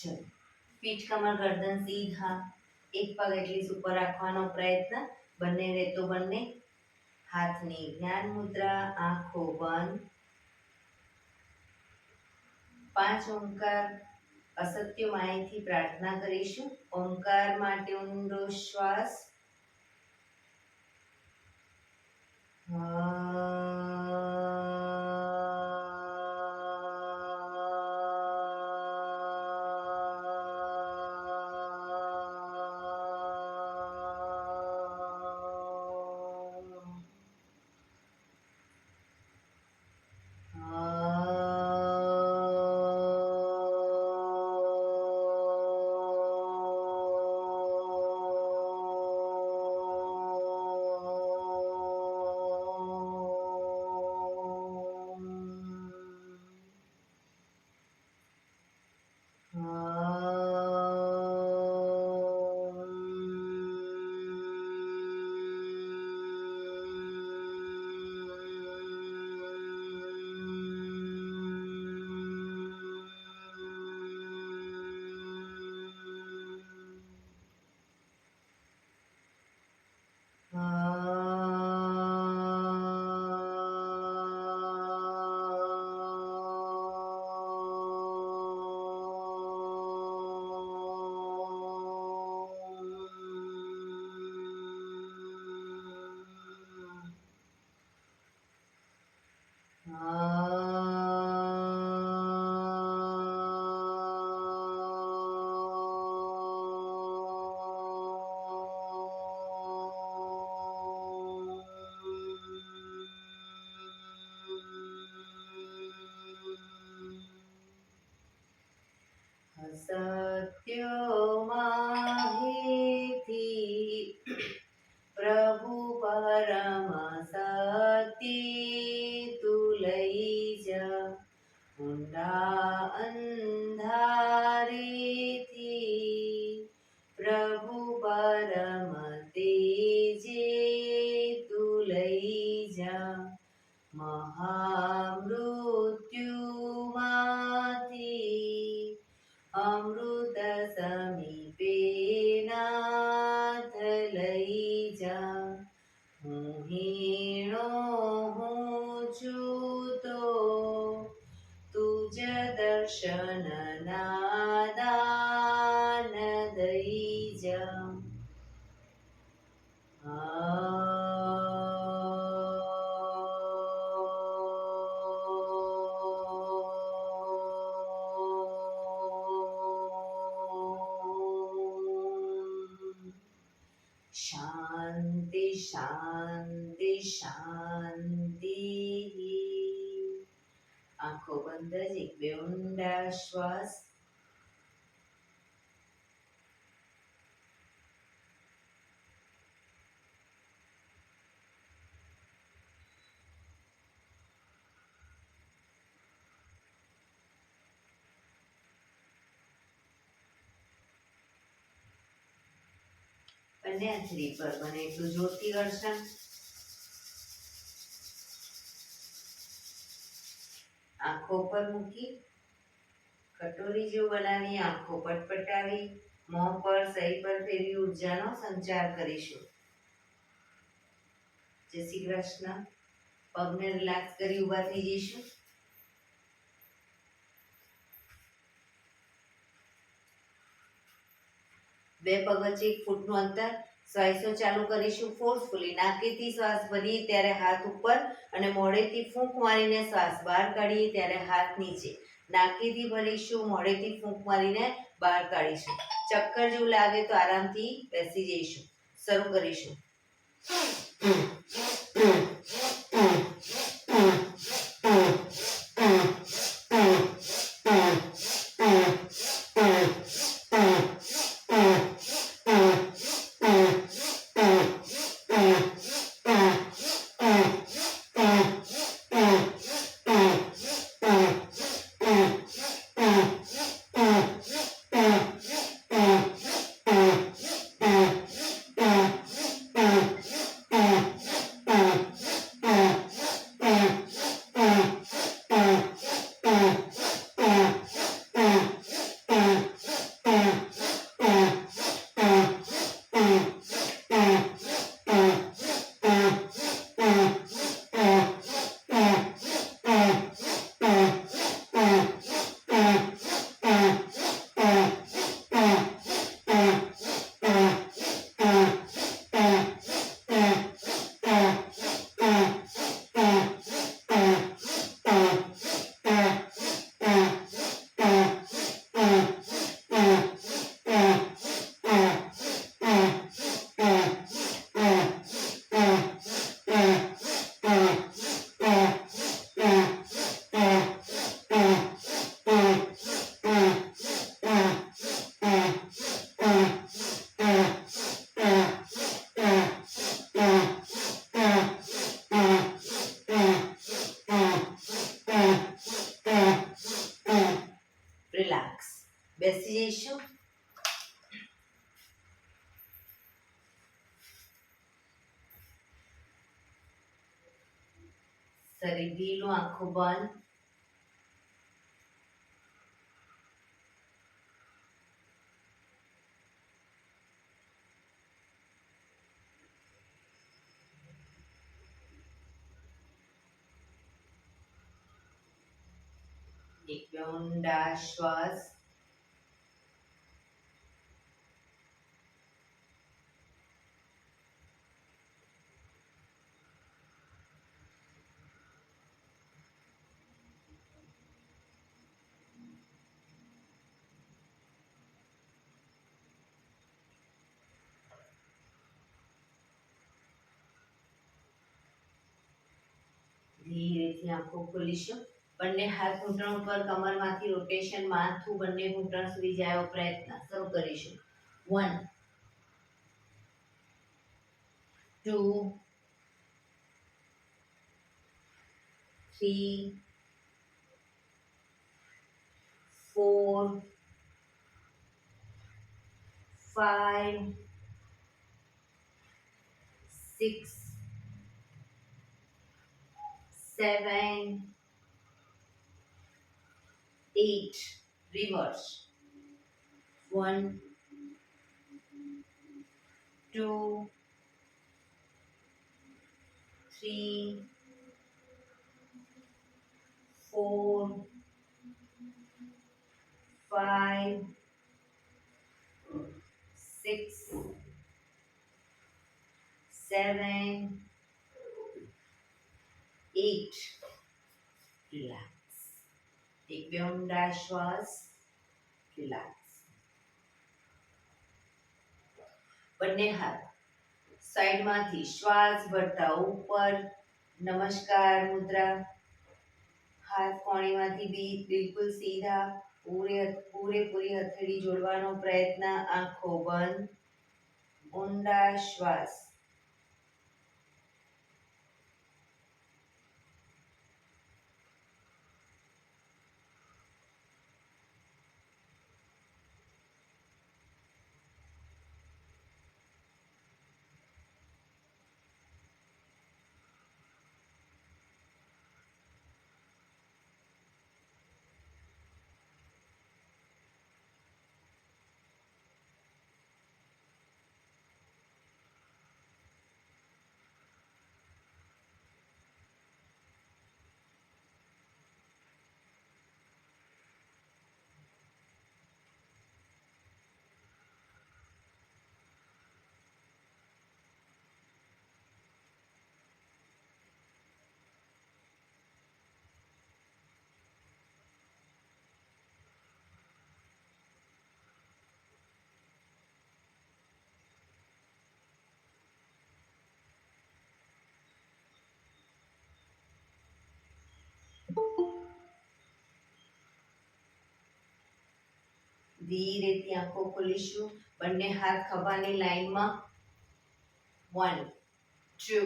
ચલો, પીઠ કમર ગરદન સીધા, એક પગ એટલી ઉપર રાખવાનો પ્રયત્ન, બંને રેતો બંને. હાથની જ્ઞાન મુદ્રા, આંખો બંધ. 5 ઓમકાર અસત્ય માયથી પ્રાર્થના કરીશું. ઓમકાર માટે ઊંડો શ્વાસ. સત્યમાહિથી પ્રભુ પરમ સત્ય તું લઈ જા, ઊંડા અંધારેથી પ્રભુ પરમ તેજે તું લઈ જા, મહામૃત્યુમાંથી અમૃત સમીપે નાથ લઈ જા. હું હીણો હું છું તો તુજ દર્શન ના દાન દઈ જા. શાંતિ શાંતિ શાંતિ. આંખો બંધ જ એક બે ઊંડા શ્વાસ. બંને આંચરી પર બને એટલું જોરથી ઘર્ષણ. આંખો પર મૂકી કટોરી જેવું બનાવી આંખો પટપટાવી મોં પર સહી પર ફેરવી ઉર્જાનો સંચાર કરીશું. જય શ્રી કૃષ્ણ. પગને રિલેક્સ કરી ઊભા થઈ જઈશું. બે પગ વચ્ચે 1 ફૂટનું અંતર. શ્વાસો ચાલુ કરીશું ફોર્સફુલી. નાકેથી શ્વાસ ભરીએ ત્યારે હાથ ઉપર અને મોઢેથી ફૂંક મારીને શ્વાસ બહાર કાઢીએ ત્યારે હાથ નીચે. નાકેથી ભરીશું, મોઢેથી ફૂંક મારીને બહાર કાઢીશું. ચક્કર જેવું લાગે તો આરામથી બેસી જઈશું. શરૂ કરીશું. બેસી જઈશું. શરીર ઢીલું, આંખો બંધ. એક બે ઊંડા શ્વાસ. ધીરેથી આંખો ખોલીશું. બંને હાથ ઘૂંટણ ઉપર, કમરમાંથી રોટેશન, માથું બંને ઘૂંટણ સુધી જાય એવો પ્રયત્ન શરૂ કરીશું. 1 2 3 4 5 6 7 8. Reverse. 1 2 3 4 5 6 7 8. Relax. એક બે ઊંડા શ્વાસ. રિલેક્સ. બંને હાથ સાઈડમાંથી શ્વાસ ભરતા ઉપર. નમસ્કાર મુદ્રા. હાથ કોણીમાંથી બિલકુલ સીધા. પૂરેપૂરી હથેળી જોડવાનો પ્રયત્ન. આંખો બંધ. ઊંડા શ્વાસ. ધીરેથી આંખો ખોલીશું. બંને હાથ ખભાની લાઈનમાં. 1 2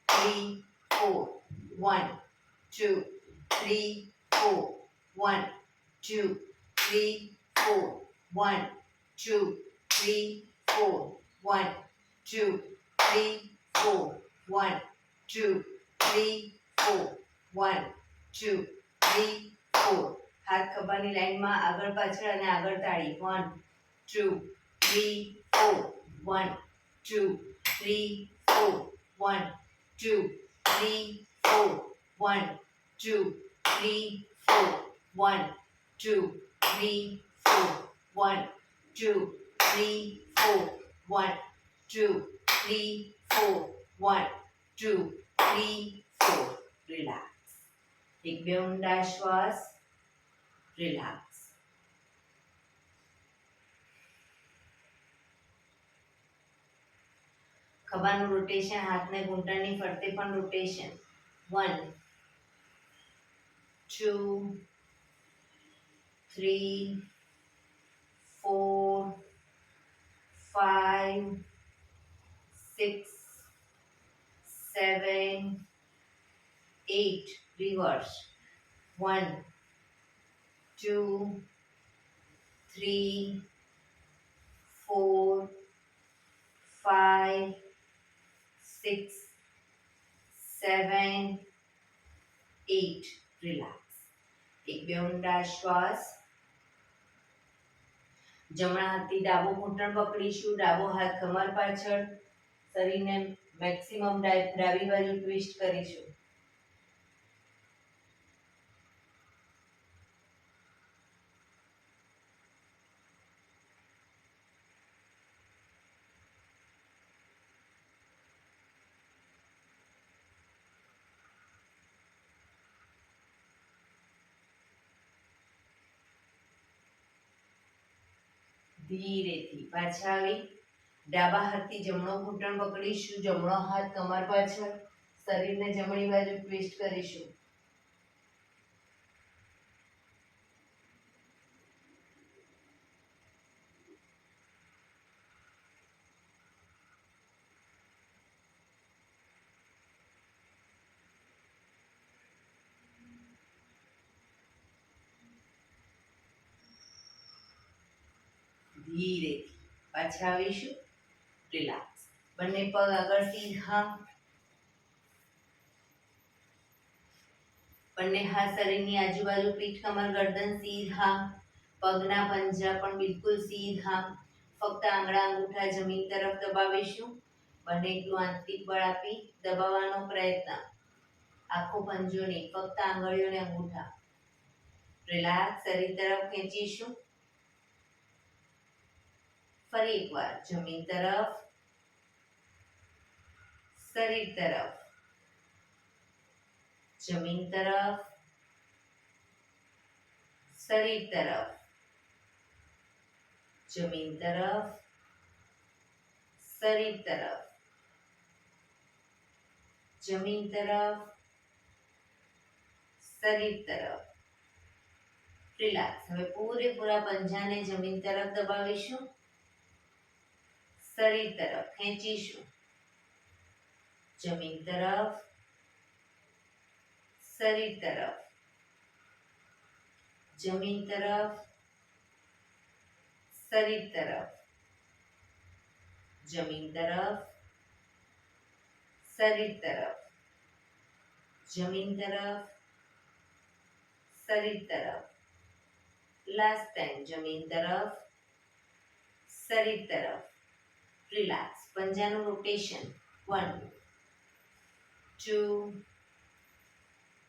3 4 1 2 3 4 1 2 3 4 1 2 3 4 1 2 3 4 1 2 3 4 1 2 3 4. હાથ ખભાની લાઈનમાં આગળ પાછળ અને આગળ તાળી. 1 2 3 4 1 2 3 4 1 2 3 4 1 2 3 4 1 2 3 4 1 2 3 4 1 2 3 4 1 2 3 4. રિલેક્સ. એક બે ઊંડા શ્વાસ. રિલેક્સ. ખભાનું રોટેશન, હાથને ઘૂંટણની ફરતે પણ રોટેશન. 1 2 3 4 5 6 7 8. Reverse. 1 2 3 4 5 6 7 8. રિલેક્સ. એક બે ઊંડા શ્વાસ. જમણા હાથથી ડાબો ઘૂંટણ પકડીશું, ડાબો હાથ કમર પાછળ, શરીરને મેક્સિમમ ડાબી બાજુ ટ્વિસ્ટ કરીશું. ધીરેથી પાછા આવી ડાબા હાથથી જમણો ઘૂંટણ પકડીશું, જમણો હાથ કમર પાછળ, શરીરને જમણી બાજુ ટ્વિસ્ટ કરીશું. ધીરેથી પાછા આવીશું. રિલેક્સ. બંને પગ આગળ સીધા, બંને હાથ શરીરની આજુબાજુ, પીઠ કમર ગરદન સીધા, પગના પંજા પણ બિલકુલ સીધા. ફક્ત આંગળા અંગૂઠા જમીન તરફ દબાવીશું. બંને એટલું આંતરિક બળ આપી દબાવવાનો પ્રયત્ન. આખો પંજો નહીં, ફક્ત આંગળીઓ અને અંગૂઠા. રિલેક્સ. શરીર તરફ ખેંચીશું. ફરી એકવાર જમીન તરફ, શરીર તરફ, જમીન તરફ, શરીર તરફ, જમીન તરફ, શરીર તરફ, જમીન તરફ, શરીર તરફ. રિલેક્સ. હવે પૂરેપૂરા પંજાને જમીન તરફ દબાવીશું, શરીર તરફ ખેંચીશું, જમીન તરફ, શરીર તરફ, જમીન તરફ, શરીર તરફ, જમીન તરફ, શરીર તરફ, જમીન તરફ, શરીર તરફ. લાસ્ટ ટાઈમ જમીન તરફ, શરીર તરફ. રિલેક્સ. પંજાનું રોટેશન. 1 2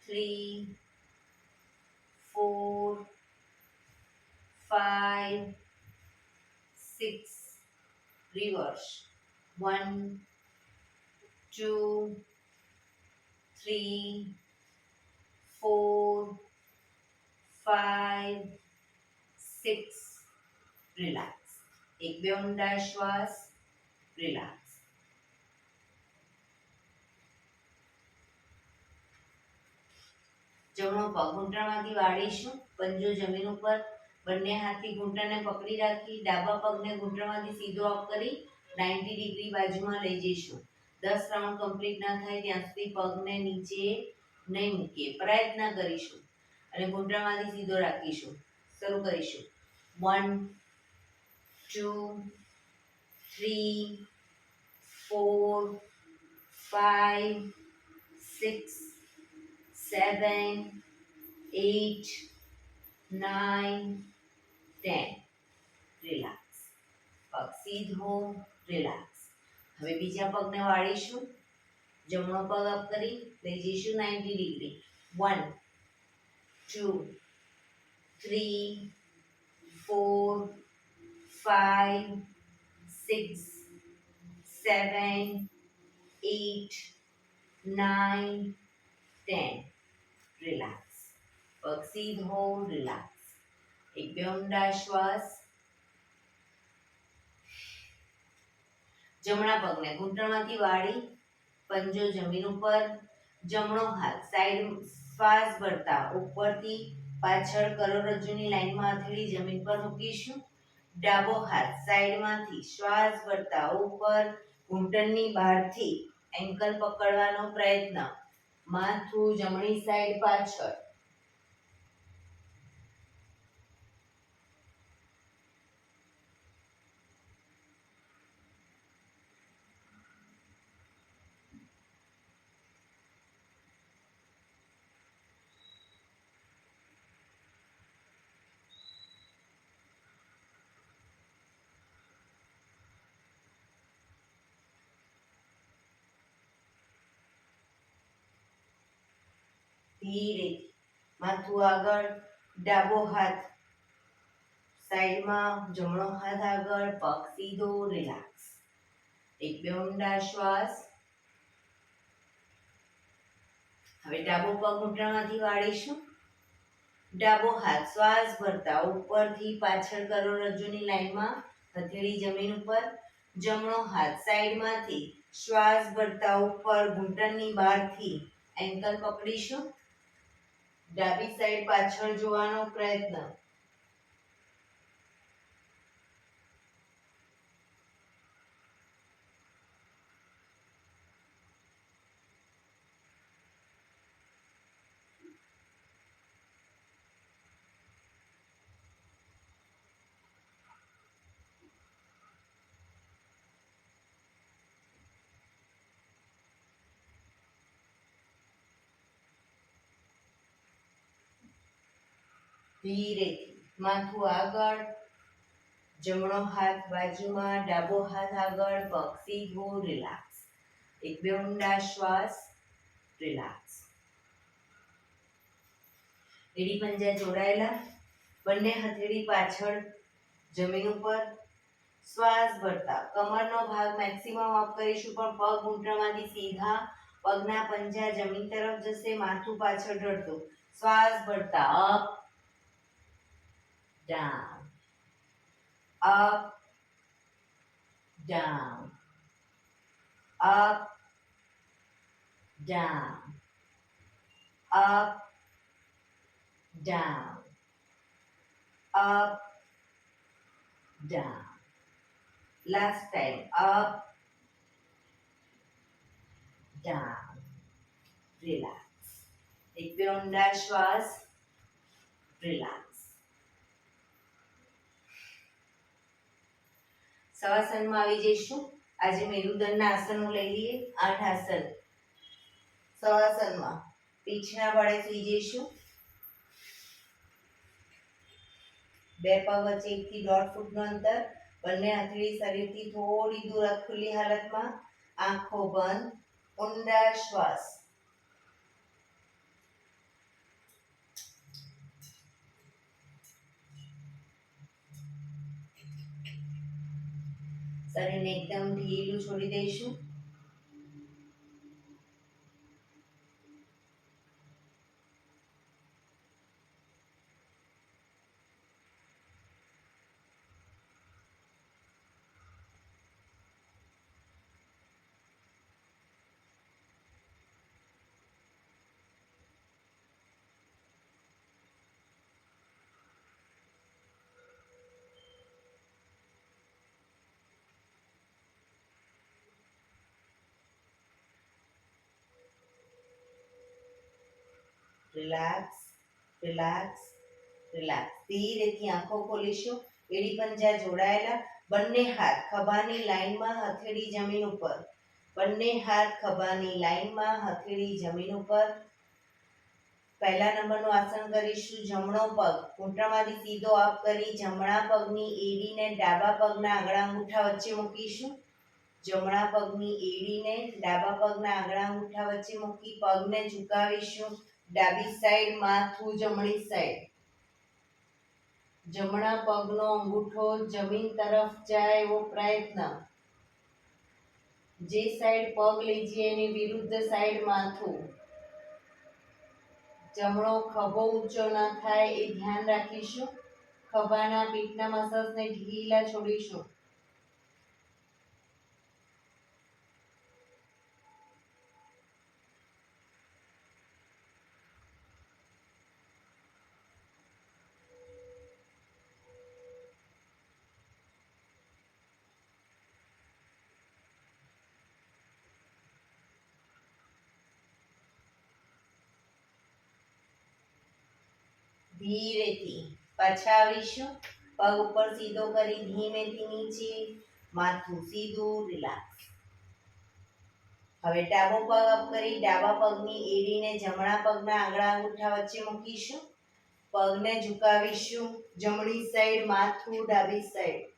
3 4 5 6. રિવર્સ. 1 2 3 4 5 6. રિલેક્સ. એક બે ઊંડા શ્વાસ. રિલેક્સ. જમણો પગ ઘૂંટણમાંથી વાળીશું, પંજો જમીન ઉપર, બંને હાથથી ઘૂંટણને પકડી રાખી ડાબા પગને ઘૂંટણમાંથી સીધો અપ કરી 90 ડિગ્રી બાજુમાં લઈ જઈશું. 10 રાઉન્ડ કમ્પ્લીટ ના થાય ત્યાં સુધી પગને નીચે નહીં મૂકીએ, પ્રયત્ન કરીશું અને ઘૂંટણમાંથી સીધો રાખીશું. શરૂ કરીશું. 1 2 3 4 5 6 7 8 9 10. રિલેક્સ. પગ સીધો. રિલેક્સ. હવે બીજા પગને વાળીશું, જમણો પગ અપ કરી લઈ જઈશું 90 ડિગ્રી. 1 2 3 4 5 6 7 8 9 10. રિલેક્સ. પગ સીધો. રિલેક્સ. એક બે ઊંડા શ્વાસ. જમણા પગને ઘૂંટણમાંથી વાળી પંજો જમીન ઉપર, જમણો હાથ સાઈડ શ્વાસ ભરતા ઉપરથી પાછળ કરોડરજ્જુની લાઈનમાં હથેળી જમીન પર મૂકીશું. ડાબો હાથ સાઈડમાંથી શ્વાસ ભરતા ઉપર, ઘૂંટણની બહારથી એન્કલ પકડવાનો પ્રયત્ન. માથું જમણી સાઈડ પાછળ. ધીરેથી માથું આગળ, ડાબો હાથ સાઈડમાં, જમણો હાથ આગળ, પગ સીધો, રિલેક્સ. એક બે ઊંડા શ્વાસ. હવે ડાબો પગ ઘૂંટણમાંથી વાળીશું. ડાબો હાથ શ્વાસ ભરતા ઉપરથી પાછળ કરોડરજ્જુની લાઈનમાં, હથેળી જમીન ઉપર. જમણો હાથ સાઈડમાંથી શ્વાસ ભરતા ઉપર ઘૂંટણની બહારથી એન્કલ પકડીશું. ડાબી સાઈડ પાછળ જોવાનો પ્રયત્ન. ધીરેથી માથું આગળ, જમણો હાથ બાજુમાં, ડાબો હાથ આગળ, પગ સીધો, રિલેક્સ. એક બે ઊંડા શ્વાસ. રિલેક્સ. એડી પંજા જોડાયેલા, બંને હથેળી પાછળ જમીન ઉપર. શ્વાસ ભરતા કમરનો ભાગ મેક્સિમમ અપ કરીશું, પણ પગ ઘૂંટણમાંથી સીધા, પગના પંજા જમીન તરફ જશે, માથું પાછળ ઢળતું. શ્વાસ ભરતા up down, up, down, up, down, up, down, up, down. Last time, up, down, relax. એક બે ઊંડા શ્વાસ. relax. શવાસનમાં આવી જઈશું. આજે મેરુદંડના આસનો લઈ લઈએ. 8 આસન. શવાસનમાં પીઠના ભાડે સૂઈ જઈશું. બે પગ વચ્ચે 1 થી 1.5 ફૂટનું અંતર. બંને હથેળી શરીરથી થોડી દૂર ખુલ્લી હાલતમાં. આંખો બંધ. ઊંડા શ્વાસ. શરીરને એકદમ ઢીલું છોડી દઈશું. Relax, relax, relax. ધીરેથી આંખો ખોલીશું. એડી પંજા જોડાયેલા, બંને હાથ ખભાની લાઈનમાં, હથેળી જમીન ઉપર. બંને હાથ ખભાની લાઈનમાં, હથેળી જમીન ઉપર. પહેલા નંબરનું આસન કરીશું. જમણો પગ ઘૂંટણમાંથી સીધો અપ કરી જમણા પગની એડીને ડાબા પગના આંગળા અંગૂઠા વચ્ચે મૂકીશું. જમણા પગની એડીને ડાબા પગના આંગળા અંગૂઠા વચ્ચે મૂકી પગને ઝુકાવીશું. ડાબી સાઈડ માથું, જમણી સાઈડ. જમણા પગનો અંગૂઠો જમીન તરફ જાય એવો પ્રયત્ન. જે સાઈડ પગ લઈ જઈએ એની વિરુદ્ધ સાઈડ માથું. જમણો ખભો ઊંચો ન થાય એ ધ્યાન રાખીશું. ખભાના પીઠના મસલ્સને ઢીલા છોડીશું. ધીરેથી પાછા આવીશું. પગ ઉપર સીધો કરી ધીમેથી નીચે, માથું સીધું, રિલેક્સ. હવે ડાબો પગ અપ કરી ડાબા પગની એડીને જમણા પગના આંગળા અંગૂઠા વચ્ચે મૂકીશું. પગને ઝુકાવીશું. જમણી સાઈડ માથું, ડાબી સાઈડ.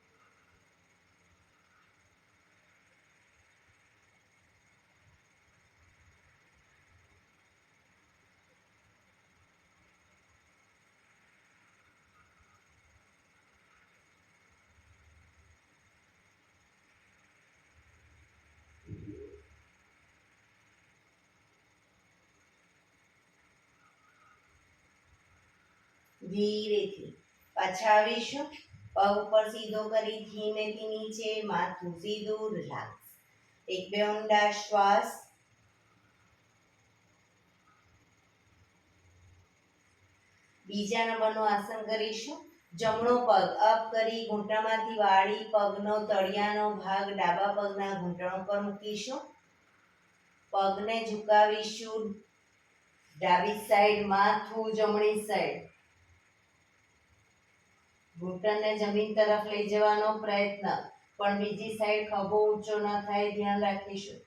ધીરેથી પાછા આવીશું. પગ ઉપર સીધો કરી ધીમેથી નીચે, માથું સીધું, રિલેક્સ. એક બે ઊંડા શ્વાસ. બીજા નંબરનું આસન કરીશું. જમણો પગ અપ કરી ઘૂંટણમાંથી વાળી પગનો તળિયાનો ભાગ ડાબા પગના ઘૂંટણ પર મૂકીશું. પગને ઝુકાવીશું ડાબી સાઈડ, માથું જમણી સાઈડ. ઘૂંટણને જમીન તરફ લઈ જવાનો પ્રયત્ન, પણ બીજી સાઈડ ખભો ઊંચો ન થાય, ધ્યાન રાખીશું.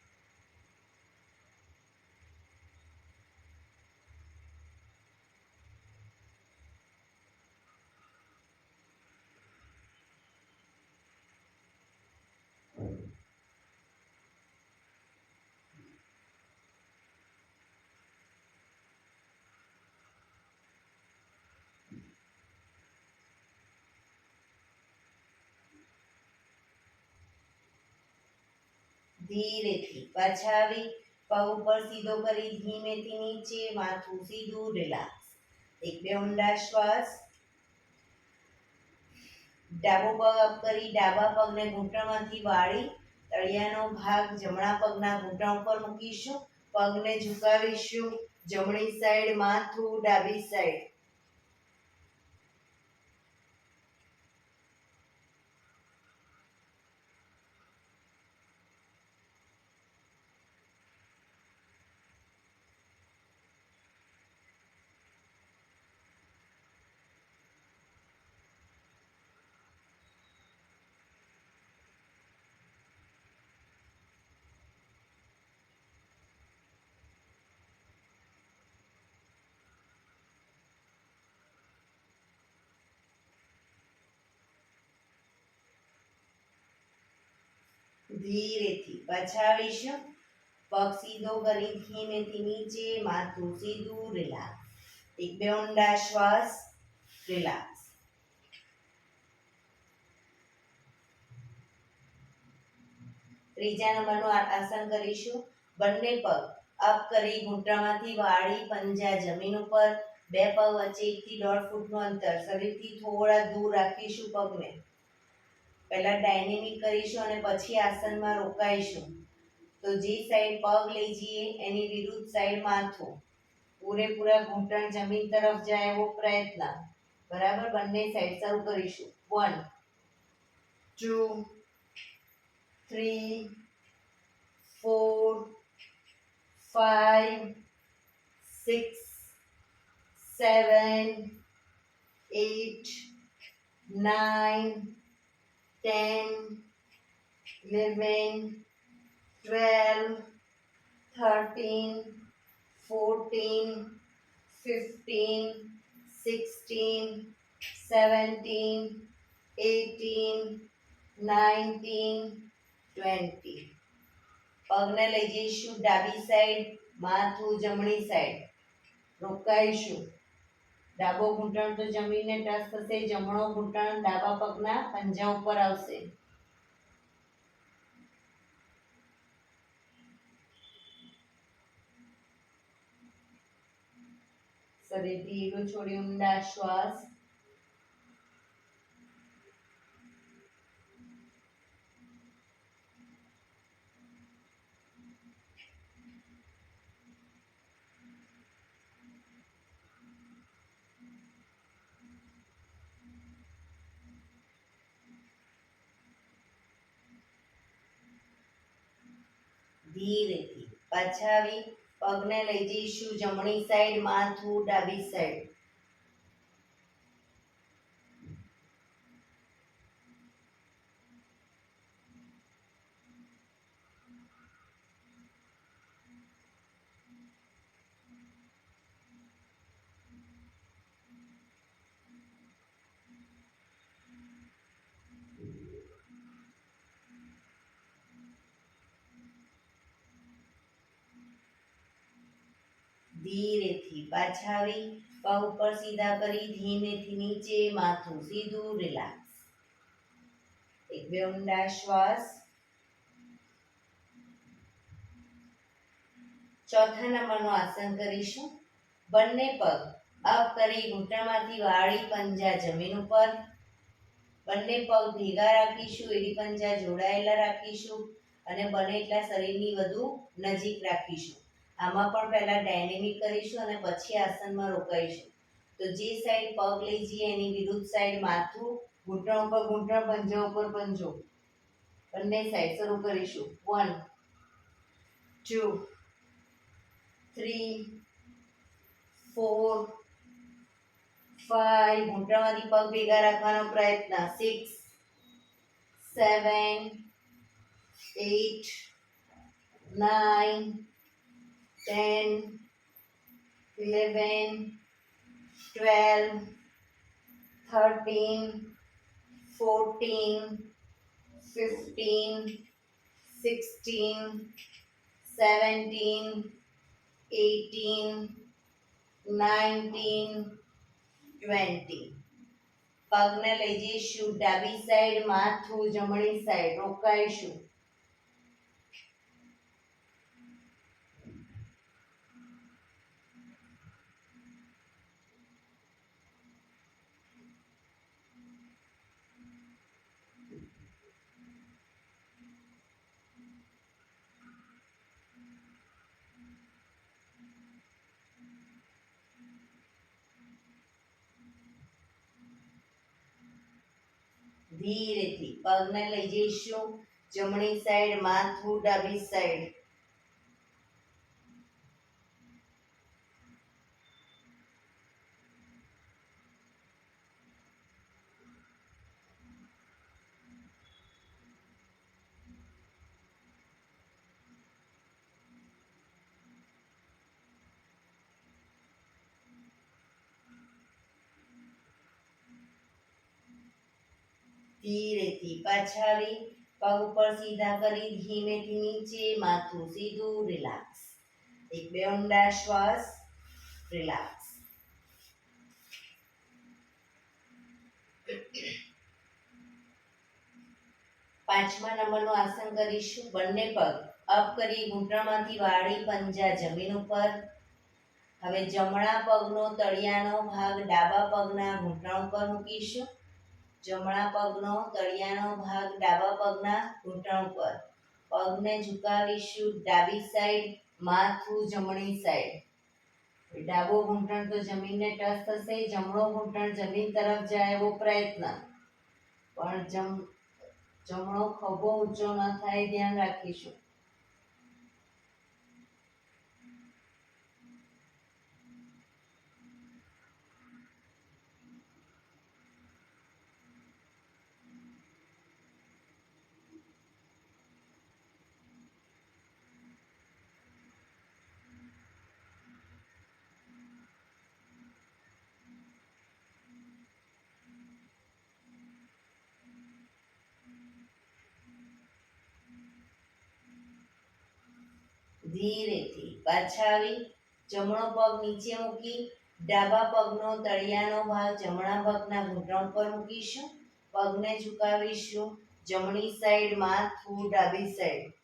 ધીરેથી પાછા આવી પગ ઉપર સીધો કરી ધીમેથી નીચે, માથું સીધું, રિલેક્સ. એક બે ઊંડા શ્વાસ. ડાબો પગ અપ કરી ડાબા પગને ઘૂંટણમાંથી વાળી તળિયાનો ભાગ જમણા પગના ઘૂંટણ ઉપર મૂકીશું. પગને ઝુકાવીશું જમણી સાઈડ, માથું ડાબી સાઈડ. ધીરેથી પાછા આવીશું. પગ સીધો કરી ધીમેથી નીચે, માથું સીધું, રિલેક્સ. એક બે ઊંડા શ્વાસ. રિલેક્સ. ત્રીજા નંબરનું આસન કરીશું. બંને પગ અપ કરી ઘૂંટણમાંથી વાળી પંજા જમીન ઉપર. બે પગ વચ્ચે 1 થી 1.5 ફૂટનું અંતર. શરીરથી થોડા દૂર રાખીશું પગને. પહેલા ડાયનેમિક કરીશું અને પછી આસનમાં રોકાઈશું. તો જે સાઈડ પગ લઈ જઈએ એની વિરુદ્ધ સાઈડ માથું. પૂરેપૂરા ઘૂંટણ જમીન તરફ જાય એવો પ્રયત્ન. બરાબર. બંને સાઈડ શરૂ કરીશું. 1 2 3 4 5 6 7 8 9 10 11 12 13 14 15 16 17 18 19 20. પગને લઈ જઈશું ડાબી સાઈડ, માથું જમણી સાઈડ. રોકાઈશું. ડાબો ઘૂંટણ તો જમીનને ટચ થશે, જમણો ઘૂંટણ ડાબા પગના પંજા ઉપર આવશે. શરીર ધીરું છોડી ઊંડા શ્વાસ. ધીરેથી પાછા આવી પગને લઈ જઈશું જમણી સાઈડ, માથું ડાબી સાઈડ. ધીરેથી પાછા આવી પગ ઉપર સીધા કરી ધીમેથી નીચે, માથું સીધું, રિલેક્સ. એક બે ઊંડા શ્વાસ. ચોથા નંબરનું આસન કરીશું. બંને પગ અપ કરી ઘૂંટણમાંથી વાળી પંજા જમીન ઉપર. બંને પગ ભેગા રાખીશું, એડી પંજા જોડાયેલા રાખીશું અને બને એટલા શરીરની વધુ નજીક રાખીશું. આમાં પણ પહેલા ડાયનેમિક કરીશું અને પછી આસનમાં રોકાઈશું. તો જે સાઈડ પગ લઈ જઈએ એની વિરુદ્ધ સાઈડ માથું, ઘૂંટણ ઉપર ઘૂંટણ, પંજા ઉપર પંજો. બંને સાઈડ શરૂ કરીશું. 1 2 3 4 5. ઘૂંટણમાંથી પગ ભેગા રાખવાનો પ્રયત્ન. 6 7 8 9 10 11 12 13 14 15 16 17 18 19 20. પગને લઈ જઈશું ડાબી સાઈડ, માથું જમણી સાઈડ, રોકાઈશું. ધીરેથી પગને લઈ જઈશું જમણી સાઈડ, માથું ડાબી સાઈડ. ધીરેથી પાછા આવી પગ ઉપર સીધા કરી ધીમેથી નીચે, માથું સીધું, રિલેક્સ. એક બે ઊંડા શ્વાસ, રિલેક્સ. પાંચમા નંબરનું આસન કરીશું. બંને પગ અપ કરી ઘૂંટણમાંથી વાળી પંજા જમીન ઉપર. હવે જમણા પગનો તળિયાનો ભાગ ડાબા પગના ઘૂંટણ ઉપર મૂકીશું. જમણા પગનો તળિયાનો ભાગ ડાબા પગના ઘૂંટણ ઉપર. પગને ઝુકાવીશું ડાબી સાઈડ, માથું જમણી સાઈડ. ડાબો ઘૂંટણ તો જમીનને ટચ થશે, જમણો ઘૂંટણ જમીન તરફ જાય એવો પ્રયત્ન. પણ જમણો ખભો ઊંચો ન થાય, ધ્યાન રાખીશું. ધીરેથી પાછા આવી જમણો પગ નીચે મૂકી ડાબા પગનો તળિયાનો ભાગ જમણા પગના ઘૂંટણ પર મૂકીશું. પગને ઝુકાવીશું જમણી સાઈડ, માથું ડાબી સાઈડ.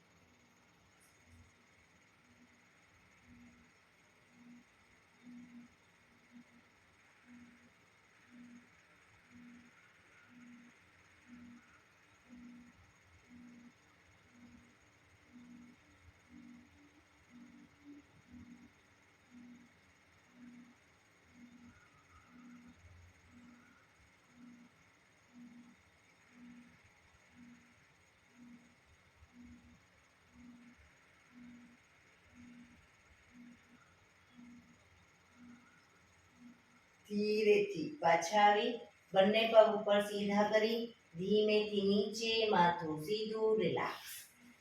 ધીરેથી પાછા આવી બંને પગ ઉપર સીધા કરી ધીમેથી નીચે, માથું સીધું, રિલેક્સ.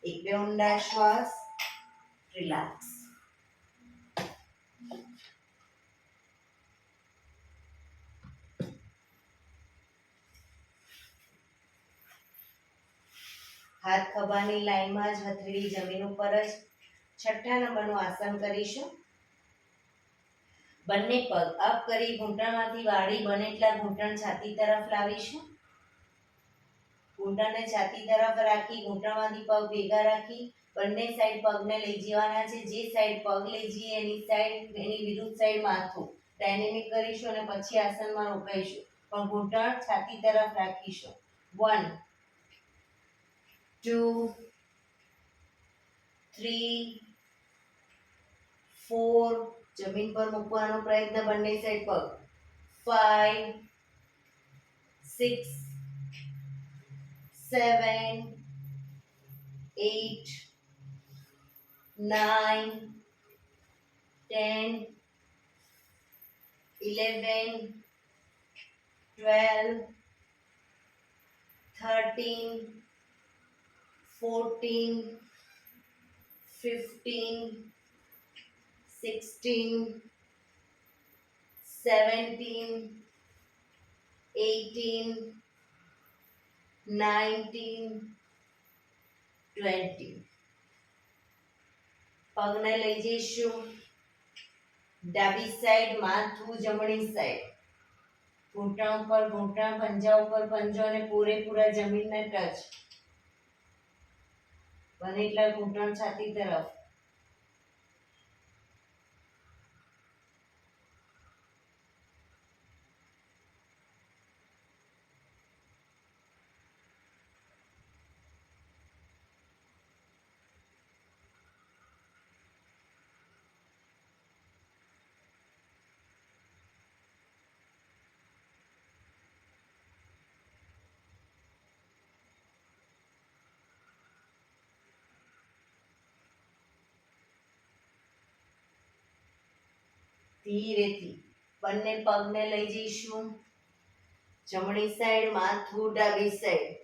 એક બે ઊંડા શ્વાસ, રિલેક્સ. હાથ ખભાની લાઈનમાં જ, હથેળી જમીન ઉપર જ. છઠ્ઠા નંબરનું આસન કરીશું. બંને પગ અપ કરી ઘૂંટણમાંથી વાળી બને એટલા ઘૂંટણ છાતી તરફ લાવીશું. ઘૂંટણને છાતી તરફ રાખી ઘૂંટણમાંથી પગ ભેગા રાખી બંને સાઈડ પગને લઈ જવાના છે. જે સાઈડ પગ લઈ જઈએ એની વિરુદ્ધ સાઈડ માથું. ડાયનેમિક કરીશું અને પછી આસનમાં રોકાઈશું, પણ ઘૂંટણ છાતી તરફ રાખીશું. 1 2 3 4, જમીન પર મૂકવાનો પ્રયત્ન બંને સાઈડ પગ. 5 6 7 8 9 10 11 12 13 14 15 16 17 18 19 20. પગને લઈ જઈશું ડાબી સાઈડ, માથું જમણી સાઈડ, ઘૂંટણ ઉપર ઘૂંટણ, પંજા ઉપર પંજો અને પૂરેપૂરા જમીનને ટચ. બને એટલા ઘૂંટણ છાતી તરફ. ધીરેથી બંને પગને લઈ જઈશું જમણી સાઈડ, માથું ડાબી સાઈડ.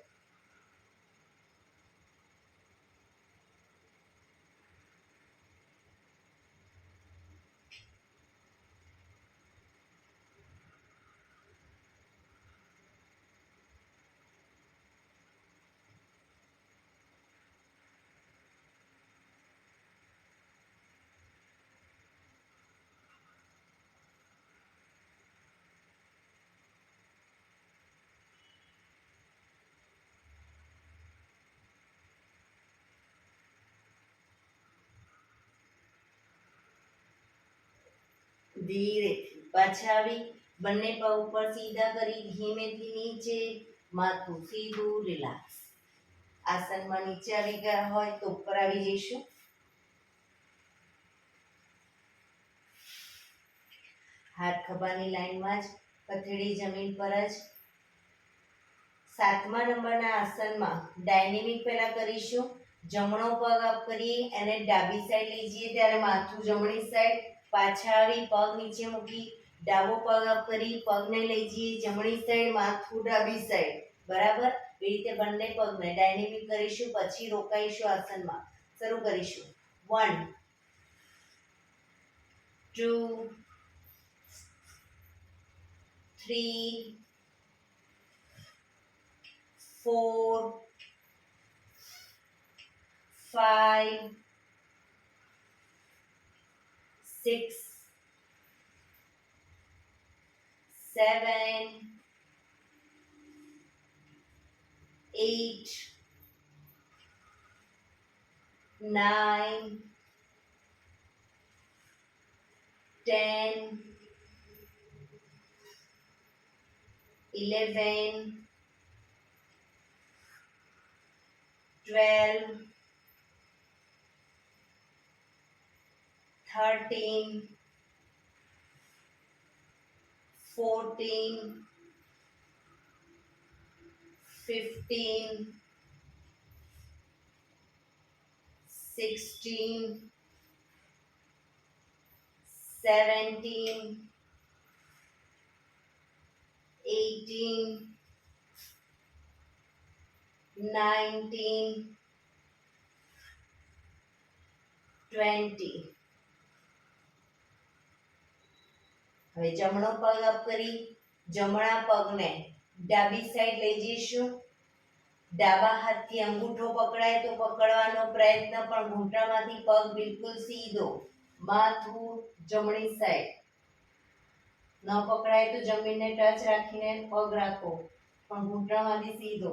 ધીરેથી પાછા આવી બંને પગ ઉપર સીધા કરી ધીમેથી નીચે, માથું સીધું, રિલેક્સ. આસનમાં નીચે આવી ગયા હોય તો ઉપર આવી જઈશું. હાથ ખભાની લાઈનમાં જ, પથેળી જમીન પર જ. 7મા નંબરના આસનમાં ડાયનેમિક પહેલા કરીશું. જમણો પગ અપ કરી અને ડાબી સાઈડ લઈ જઈએ ત્યારે માથું જમણી સાઈડ, પાછા આવી પગ નીચે મૂકી ડાબો પગ અપ કરી પગને લઈ જઈએ જમણી સાઈડ, માથું ડાબી સાઈડ. બરાબર. એ રીતે બંને પગને ડાયનેમિક કરીશું, પછી રોકાઈશું આસનમાં. શરૂ કરીશું. 1 2 3 4 5 6 7 8 9 10 11 12 13 14 15 16 17 18 19 20. હવે જમણો પગ અપ કરી જમણા પગને ડાબી સાઈડ લઈ જઈશું. ડાબા હાથથી અંગૂઠો પકડાય તો પકડવાનો પ્રયત્ન, પણ ઘૂંટણમાંથી પગ બિલકુલ સીધો, માથું જમણી સાઈડ. ન પકડાય તો જમીનને ટચ રાખીને પગ રાખો, પણ ઘૂંટણમાંથી સીધો.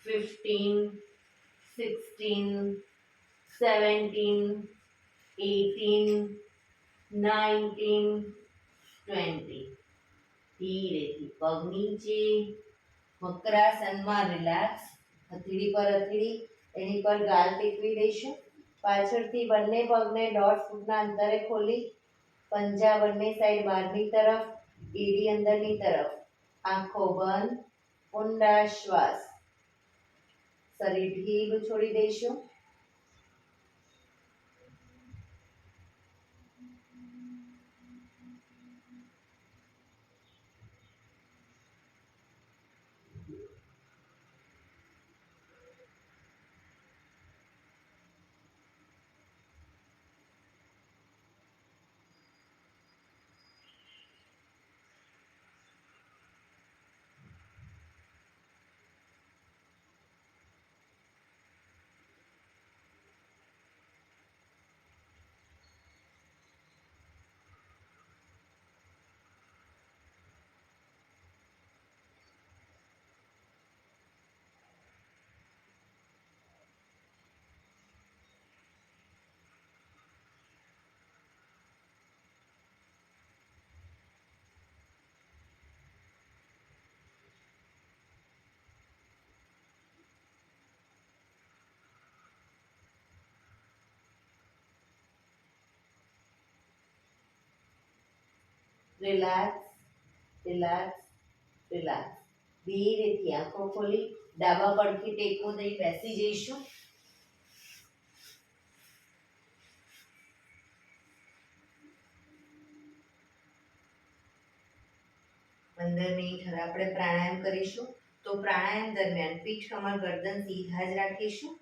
15, 16, 17, 18, 19, 20. ધીરેથી પગ નીચે, વક્રાસનમાં રિલેક્સ. હથેળી પર હથેળી, એની પર ગાલ ટેકવી દઈશું. પાછળથી બંને પગને 1.5 ફૂટના અંતરે ખોલી, પંજા બંને સાઈડ બહારની તરફ, એડી અંદરની તરફ. આંખો બંધ, ઊંડા શ્વાસ. શરીર ઢીલું છોડી દઈશું. Relax, relax, relax. ધીરેથી આંખો ખોલી ડાબા પડખે ટેકો દઈ બેસી જઈશું. 15 મિનિટ હવે આપણે પ્રાણાયામ કરીશું. તો પ્રાણાયામ દરમિયાન પીઠ, કમર, ગરદન સીધા જ રાખીશું.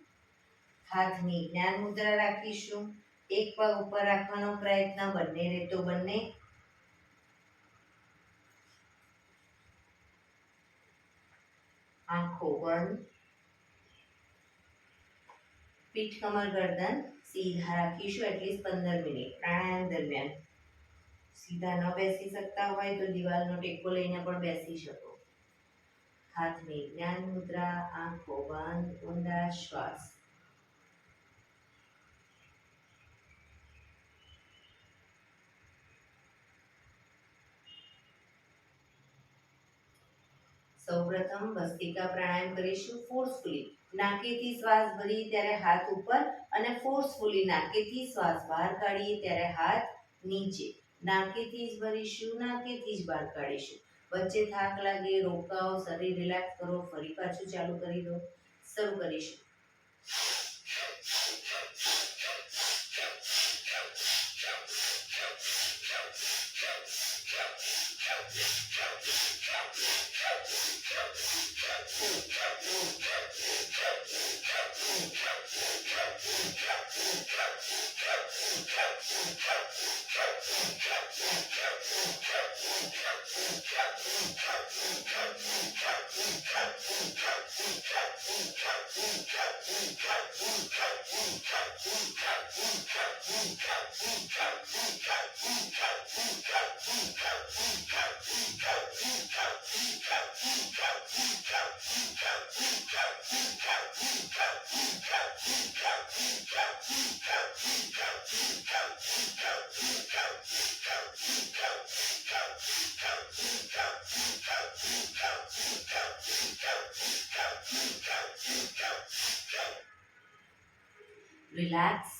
હાથની જ્ઞાન મુદ્રા રાખીશું. એક પગ ઉપર રાખવાનો પ્રયત્ન, બંને રહેતો બંને. આંખો બંધ. પીઠ, કમર, ગરદન સીધા રાખીશું એટલીસ્ટ 15 મિનિટ. પ્રાણાયામ દરમિયાન સીધા ન બેસી શકતા હોય તો દિવાલનો ટેકો લઈને પણ બેસી શકો. હાથની જ્ઞાન મુદ્રા, આંખો બંધ, ઊંડા શ્વાસ. સૌપ્રથમ ભસ્ત્રિકા પ્રાણાયામ કરીશું ફોર્સફુલી. નાકેથી શ્વાસ ભરીએ ત્યારે હાથ ઉપર અને ફોર્સફુલી નાકેથી શ્વાસ બહાર કાઢીએ ત્યારે હાથ નીચે. નાકેથી જ ભરીશું, નાકેથી જ બહાર કાઢીશું. વચ્ચે થાક લાગે, રોકાઓ, શરીર રિલેક્સ કરો, ફરી પાછું ચાલુ કરી દો. શરૂ કરીશું. Relax.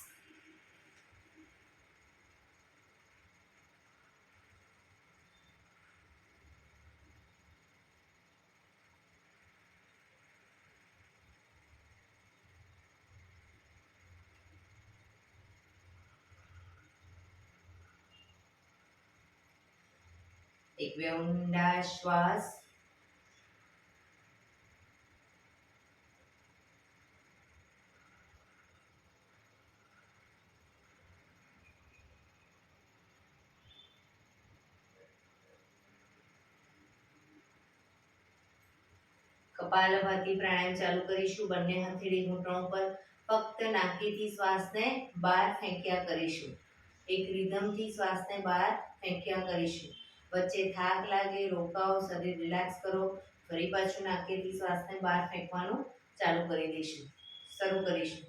એક બે ઊંડા શ્વાસ. કપાલભાતિ પ્રાણાયામ ચાલુ કરીશું. બંને હથેળી ઘૂંટણ પર. ફક્ત નાકીથી શ્વાસને બહાર ફેંક્યા કરીશું. એક રિધમથી શ્વાસને બહાર ફેંક્યા કરીશું. વચ્ચે થાક લાગે, રોકાઓ, શરીર રિલેક્સ કરો. ફરી પાછું નાકેથી શ્વાસને બહાર ફેંકવાનું ચાલુ કરી દઈશું. શરૂ કરીશું.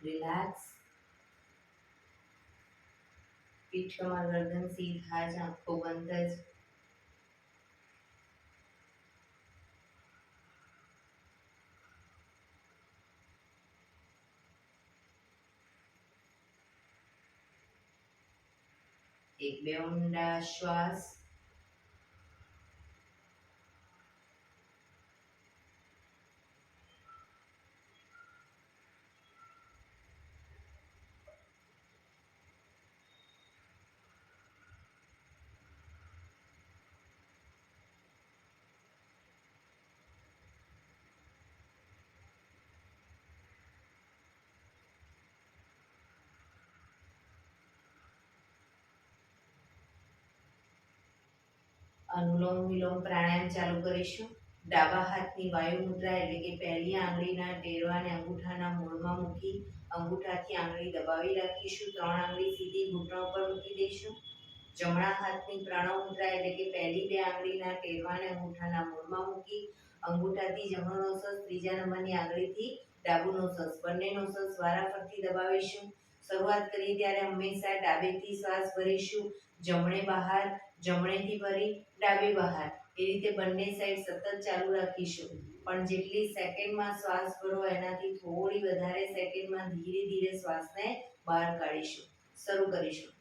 રિલેક્સ. પીઠ કમર ગરદન સીધા જ, આંખો બંધ જ. એક બે ઊંડા શ્વાસ. અનુલોમ વિલોમ પ્રાણાયામ ચાલુ કરીશું. ડાબા હાથની વાયુ મુદ્રા એટલે કે પહેલી આંગળીના ટેરવાને અંગૂઠાના મૂળમાં મૂકી અંગૂઠાથી આંગળી દબાવી રાખીશું. 3 આંગળી સીધી ઘૂંટણ ઉપર મૂકી દઈશું. જમણા હાથની પ્રણવ મુદ્રા એટલે કે પહેલી 2 આંગળીના ટેરવાને અંગૂઠાના મૂળમાં મૂકી અંગૂઠાથી જમણો નોસસ, ત્રીજા નંબરની આંગળીથી ડાબુ નોસસ, બંને નોસસ વારાફરતી દબાવીશું. શરૂઆત કરીએ ત્યારે હંમેશા ડાબેથી શ્વાસ ભરીશું, જમણે બહાર, જમણેથી ભરી ડાબે બહાર. એ રીતે બંને સાઈડ સતત ચાલુ રાખીશું. પણ જેટલી સેકન્ડમાં શ્વાસ ભરો એનાથી થોડી વધારે સેકન્ડમાં ધીરે ધીરે શ્વાસને બહાર કાઢીશું. શરૂ કરીશું.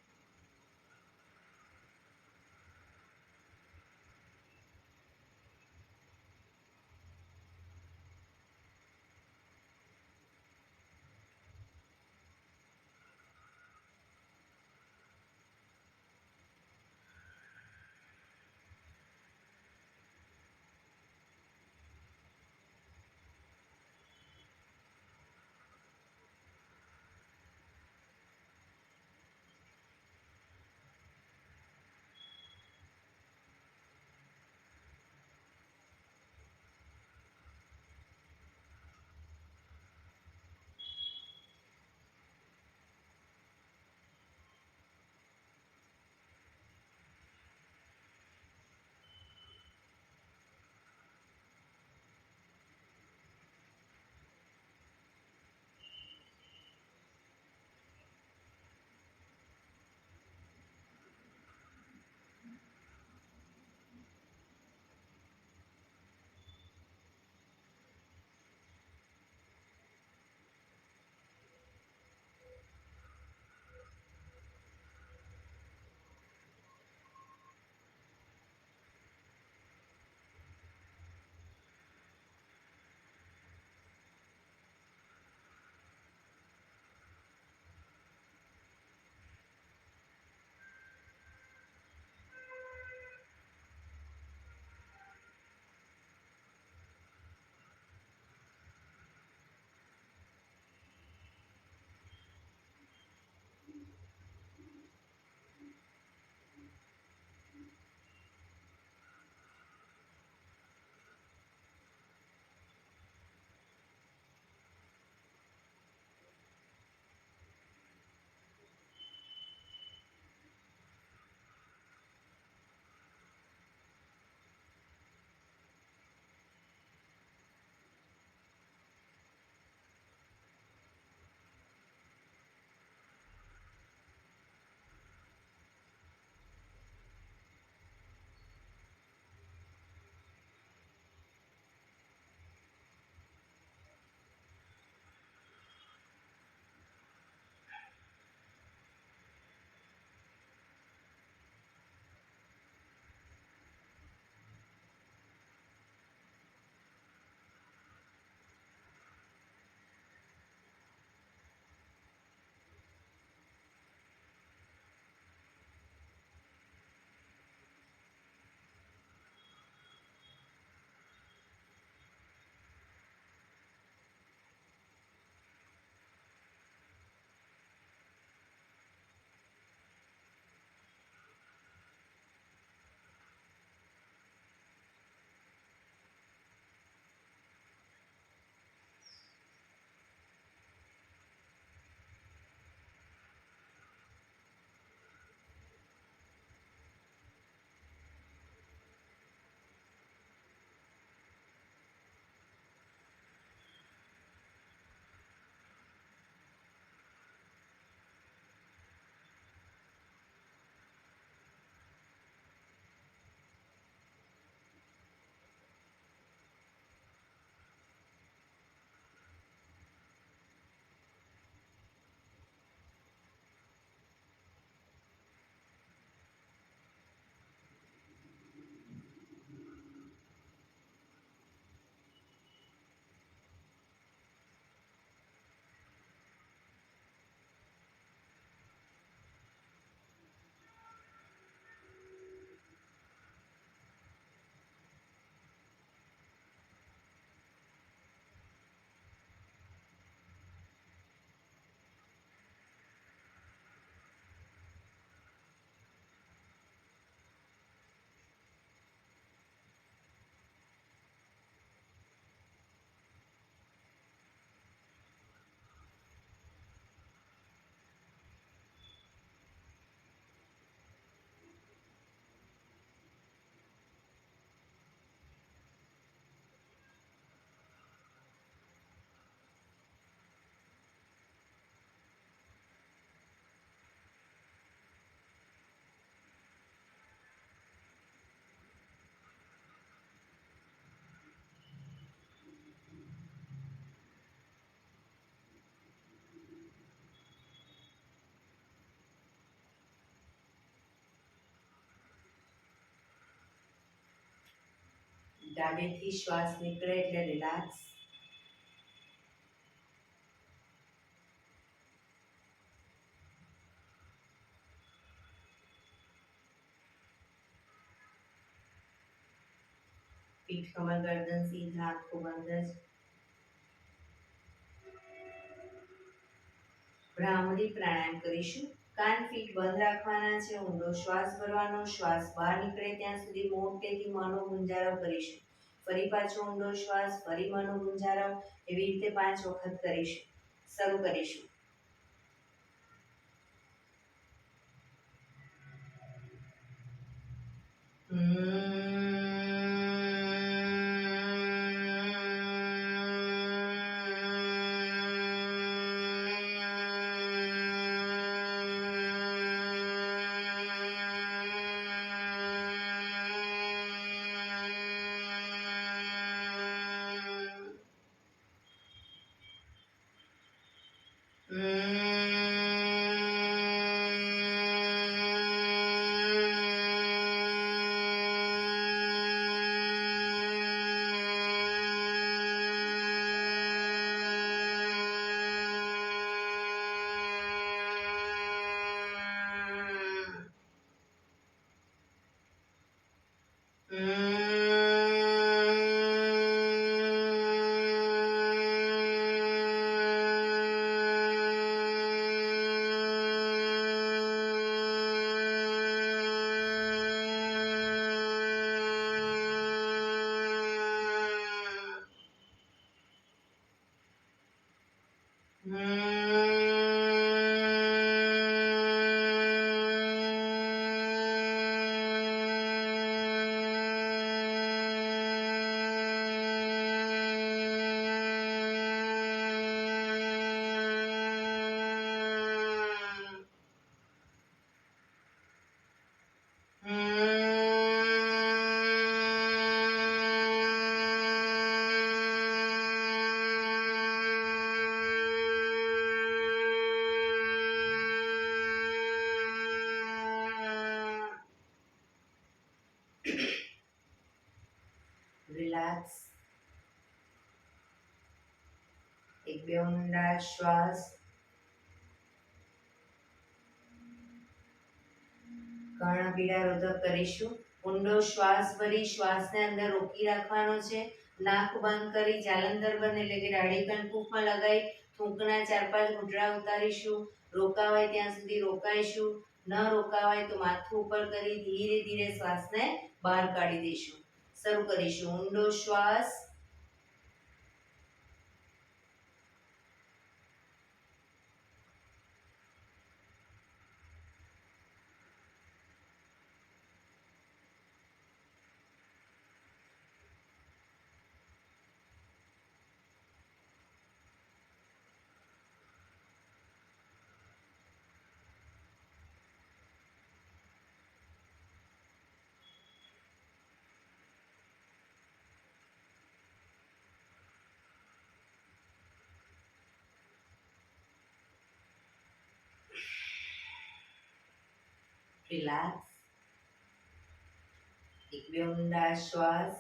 ડાબેથી શ્વાસ નીકળે એટલે રિલેક્સ. પીઠ કમર ગરદન સીધા, આંખો બંધ જ. ભ્રામરી પ્રાણાયામ કરીશું. કાન પીઠ બંધ રાખવાના છે. ઊંડો શ્વાસ ભરવાનો. શ્વાસ બહાર નીકળે ત્યાં સુધી મોટેથી મોંનો ગુંજારો કરીશું. ફરી પાછો ઊંડો શ્વાસ, ફરી મોંનો ગુંજારો. એવી રીતે 5 વખત કરીશું. શરૂ કરીશું. રિલેક્સ. એક બે ઊંડા શ્વાસ. કર્ણપીડા રોધક કરીશું. ઊંડો શ્વાસ ભરી શ્વાસને અંદર રોકી રાખવાનો છે. નાક બંધ કરી જાલંધર બંધ એટલે કે દાઢી કણકુફમાં લગાવી થૂંકના 4-5 ઘૂંટડા ઉતારીશું. રોકાવાય ત્યાં સુધી રોકાઈશું. ન રોકાવાય તો માથું ઉપર કરી ધીરે ધીરે શ્વાસને બહાર કાઢી દઈશું. શરૂ કરીશું. ઊંડો શ્વાસ. રિલેક્સ. એક બે ઊંડા શ્વાસ.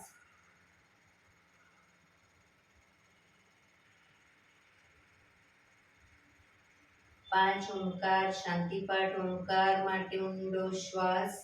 પાંચ ઓમકાર શાંતિપાઠ ઓમકાર માટે ઊંડો શ્વાસ.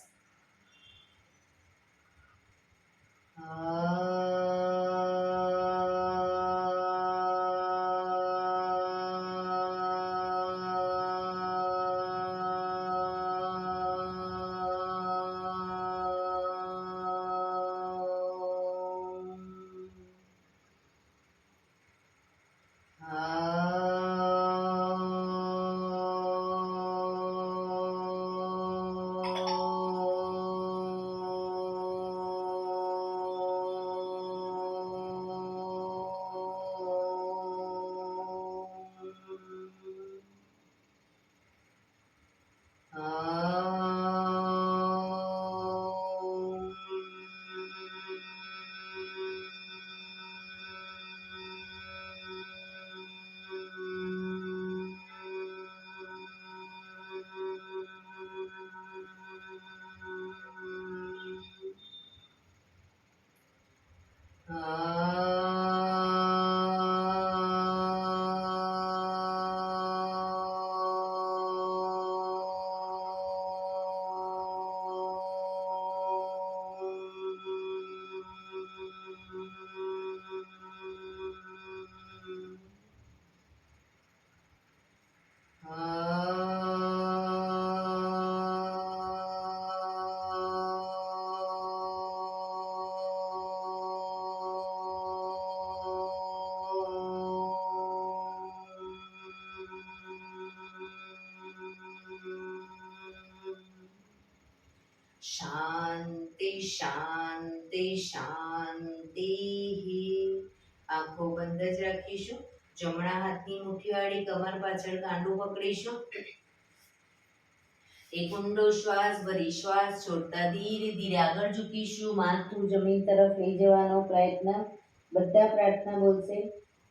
શાંતિ શાંતિ શાંતિ. આંખો બંધ જ રાખીશું. જમણા હાથની મુઠ્ઠીવાળી કમર પાછળ કાંડું પકડીશું. એક ઊંડો શ્વાસ ભરી શ્વાસ છોડતા ધીરે ધીરે આગળ ઝૂકીશું. માથું જમીન તરફ લઈ જવાનો પ્રયત્ન. બધા પ્રાર્થના બોલશે.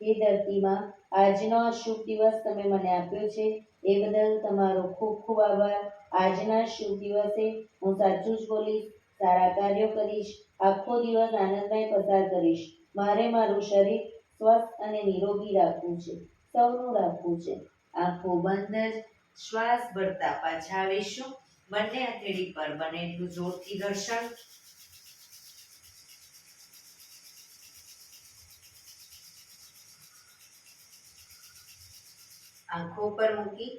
હે ધરતીમાં, આજનો આ શુભ દિવસ તમે મને આપ્યો છે એ બદલ તમારો ખૂબ ખૂબ આભાર. આજના શુભ દિવસે હું સાચું જ બોલીશ, સારા કાર્યો કરીશ, આખો દિવસ આનંદમય પસાર કરીશ. મારે મારું શરીર સ્વસ્થ અને નિરોગી રાખવું છે, સૌનું રાખવું છે. આંખો બંધ જ શ્વાસ ભરતા પાછા આવીશું. બંને હથેળી પર બને એટલું જોરથી ઘર્ષણ. આંખો પર મૂકી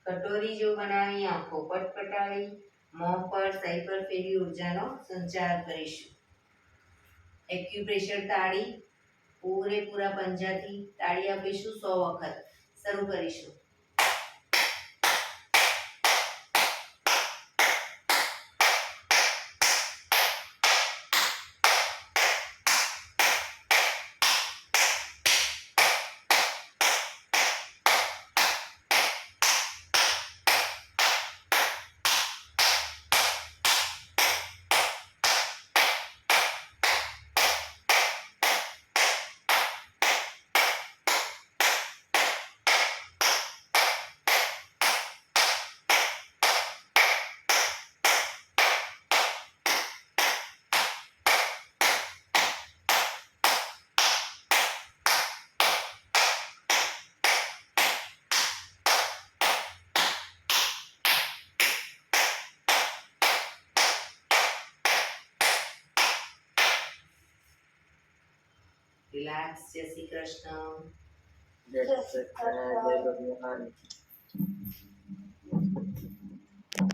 કટોરી જો બનાવી આંખો પટપટાવી મોં પર સહી પર ફેરી ઉર્જાનો સંચાર કરીશું. એક્યુપ્રેશર તાળી પૂરેપૂરા પંજાથી તાળી આપીશું 100 વખત. શરૂ કરીશું. રિલેક્સ. જય શ્રી કૃષ્ણ. જય શ્રી કૃષ્ણ. જય ભગવાન.